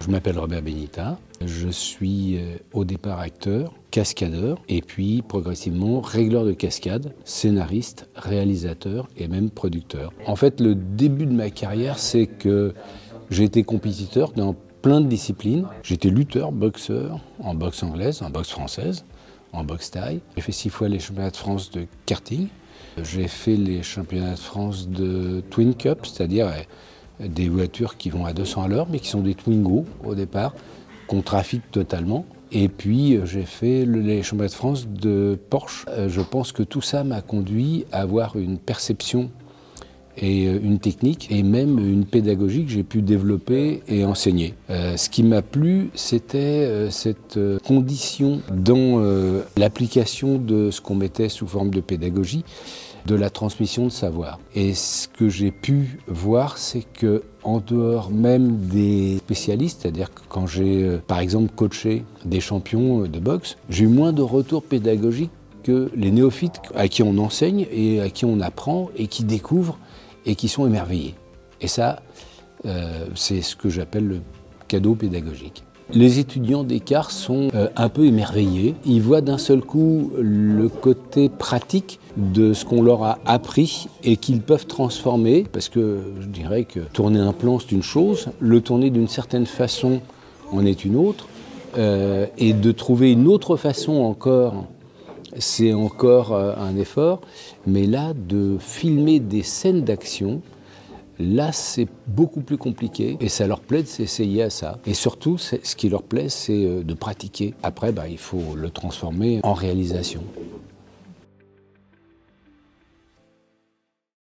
Je m'appelle Robert Benita, je suis au départ acteur, cascadeur et puis progressivement régleur de cascade, scénariste, réalisateur et même producteur. En fait, le début de ma carrière, c'est que j'ai été compétiteur dans plein de disciplines. J'étais lutteur, boxeur, en boxe anglaise, en boxe française, en boxe thaï. J'ai fait 6 fois les championnats de France de karting. J'ai fait les championnats de France de Twin Cup, c'est-à-dire des voitures qui vont à 200 à l'heure, mais qui sont des Twingo au départ, qu'on trafique totalement. Et puis j'ai fait les championnats de France de Porsche. Je pense que tout ça m'a conduit à avoir une perception et une technique et même une pédagogie que j'ai pu développer et enseigner. Ce qui m'a plu, c'était cette condition dans l'application de ce qu'on mettait sous forme de pédagogie, de la transmission de savoir. Et ce que j'ai pu voir, c'est que en dehors même des spécialistes, c'est-à-dire que quand j'ai par exemple coaché des champions de boxe, j'ai eu moins de retours pédagogiques que les néophytes à qui on enseigne et à qui on apprend et qui découvrent et qui sont émerveillés. Et ça, c'est ce que j'appelle le cadeau pédagogique. Les étudiants d'Écart sont un peu émerveillés. Ils voient d'un seul coup le côté pratique de ce qu'on leur a appris et qu'ils peuvent transformer, parce que je dirais que tourner un plan, c'est une chose, le tourner d'une certaine façon en est une autre, et de trouver une autre façon encore, c'est encore un effort, mais là, de filmer des scènes d'action, là, c'est beaucoup plus compliqué et ça leur plaît de s'essayer à ça. Et surtout, ce qui leur plaît, c'est de pratiquer. Après, il faut le transformer en réalisation.